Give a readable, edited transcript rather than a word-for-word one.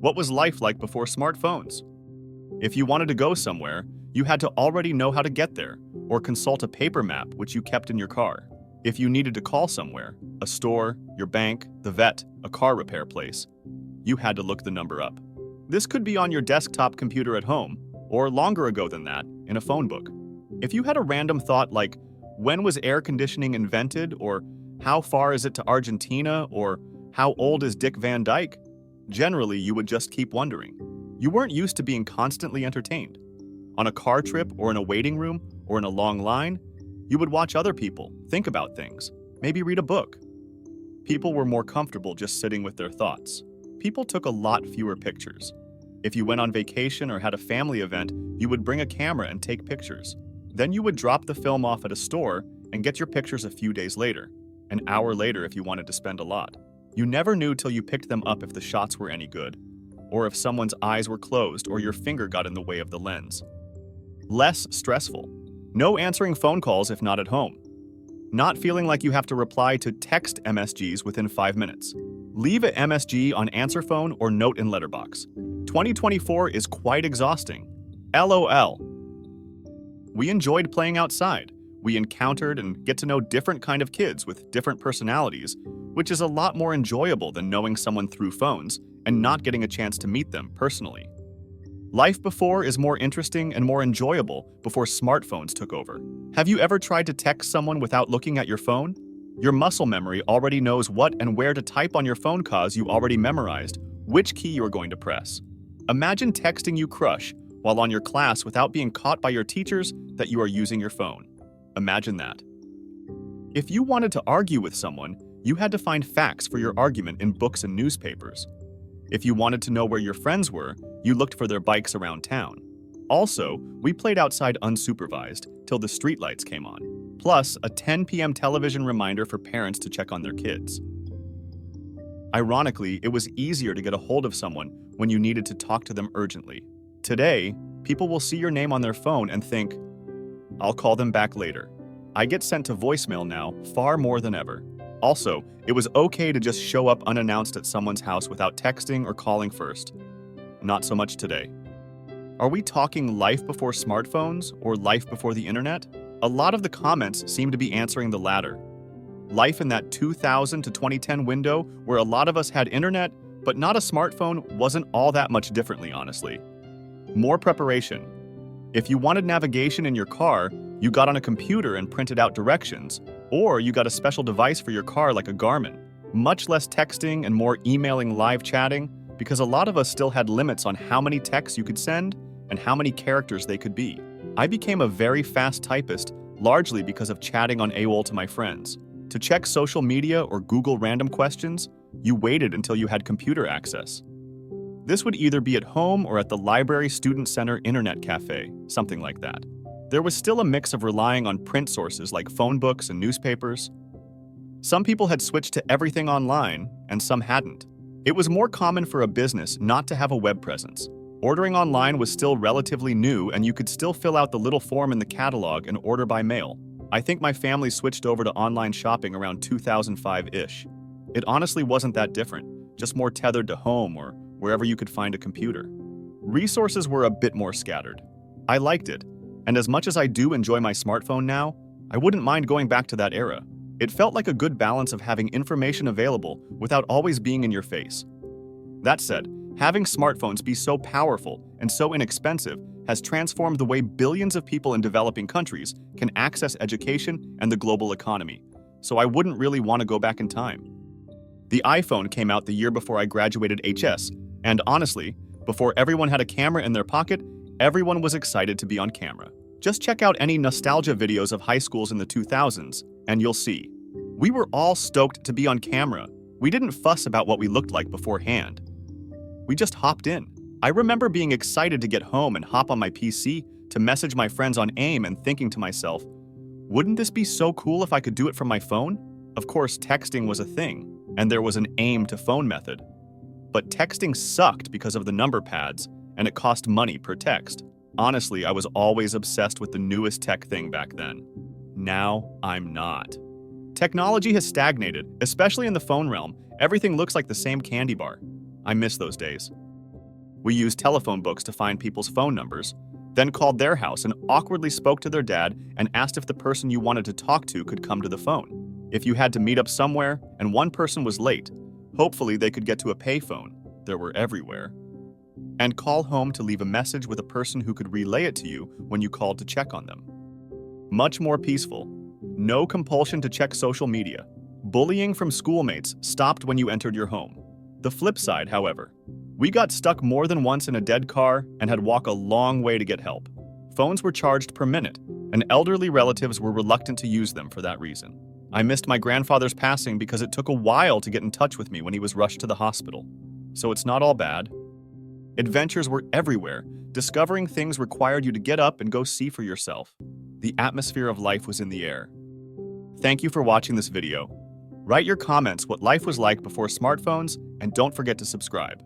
What was life like before smartphones? If you wanted to go somewhere, you had to already know how to get there, or consult a paper map which you kept in your car. If you needed to call somewhere, a store, your bank, the vet, a car repair place, you had to look the number up. This could be on your desktop computer at home, or longer ago than that, in a phone book. If you had a random thought like, when was air conditioning invented, or how far is it to Argentina, or how old is Dick Van Dyke, generally you would just keep wondering. You weren't used to being constantly entertained. On a car trip, or in a waiting room, or in a long line, you would watch other people, think about things, maybe read a book. People were more comfortable just sitting with their thoughts. People took a lot fewer pictures. If you went on vacation or had a family event, you would bring a camera and take pictures. Then you would drop the film off at a store and get your pictures a few days later, an hour later if you wanted to spend a lot. You never knew till you picked them up if the shots were any good, or if someone's eyes were closed or your finger got in the way of the lens. Less stressful. No answering phone calls if not at home. Not feeling like you have to reply to text MSGs within 5 minutes. Leave a MSG on answer phone or note in letterbox. 2024 is quite exhausting. LOL. We enjoyed playing outside. We encountered and get to know different kind of kids with different personalities, which is a lot more enjoyable than knowing someone through phones and not getting a chance to meet them personally. Life before is more interesting and more enjoyable before smartphones took over. Have you ever tried to text someone without looking at your phone? Your muscle memory already knows what and where to type on your phone cause you already memorized which key you are going to press. Imagine texting you crush while on your class without being caught by your teachers that you are using your phone. Imagine that. If you wanted to argue with someone, you had to find facts for your argument in books and newspapers. If you wanted to know where your friends were, you looked for their bikes around town. Also, we played outside unsupervised till the streetlights came on, plus a 10 p.m. television reminder for parents to check on their kids. Ironically, it was easier to get a hold of someone when you needed to talk to them urgently. Today, people will see your name on their phone and think, I'll call them back later. I get sent to voicemail now far more than ever. Also, it was okay to just show up unannounced at someone's house without texting or calling first. Not so much today. Are we talking life before smartphones or life before the internet? A lot of the comments seem to be answering the latter. Life in that 2000 to 2010 window where a lot of us had internet, but not a smartphone wasn't all that much differently, honestly. More preparation. If you wanted navigation in your car, you got on a computer and printed out directions, or you got a special device for your car like a Garmin. Much less texting and more emailing, live chatting, because a lot of us still had limits on how many texts you could send and how many characters they could be. I became a very fast typist, largely because of chatting on AOL to my friends. To check social media or Google random questions, you waited until you had computer access. This would either be at home or at the library student center internet cafe, something like that. There was still a mix of relying on print sources like phone books and newspapers. Some people had switched to everything online, and some hadn't. It was more common for a business not to have a web presence. Ordering online was still relatively new, and you could still fill out the little form in the catalog and order by mail. I think my family switched over to online shopping around 2005-ish. It honestly wasn't that different, just more tethered to home or wherever you could find a computer. Resources were a bit more scattered. I liked it, and as much as I do enjoy my smartphone now, I wouldn't mind going back to that era. It felt like a good balance of having information available without always being in your face. That said, having smartphones be so powerful and so inexpensive has transformed the way billions of people in developing countries can access education and the global economy, so I wouldn't really want to go back in time. The iPhone came out the year before I graduated HS, and honestly, before everyone had a camera in their pocket, everyone was excited to be on camera. Just check out any nostalgia videos of high schools in the 2000s, and you'll see. We were all stoked to be on camera. We didn't fuss about what we looked like beforehand. We just hopped in. I remember being excited to get home and hop on my PC to message my friends on AIM and thinking to myself, wouldn't this be so cool if I could do it from my phone? Of course, texting was a thing, and there was an AIM to phone method. But texting sucked because of the number pads, and it cost money per text. Honestly, I was always obsessed with the newest tech thing back then. Now, I'm not. Technology has stagnated, especially in the phone realm. Everything looks like the same candy bar. I miss those days. We used telephone books to find people's phone numbers, then called their house and awkwardly spoke to their dad and asked if the person you wanted to talk to could come to the phone. If you had to meet up somewhere and one person was late, hopefully they could get to a payphone. There were everywhere. And call home to leave a message with a person who could relay it to you when you called to check on them. Much more peaceful. No compulsion to check social media. Bullying from schoolmates stopped when you entered your home. The flip side, however, we got stuck more than once in a dead car and had to walk a long way to get help. Phones were charged per minute, and elderly relatives were reluctant to use them for that reason. I missed my grandfather's passing because it took a while to get in touch with me when he was rushed to the hospital. So it's not all bad. Adventures were everywhere. Discovering things required you to get up and go see for yourself. The atmosphere of life was in the air. Thank you for watching this video. Write your comments what life was like before smartphones, and don't forget to subscribe.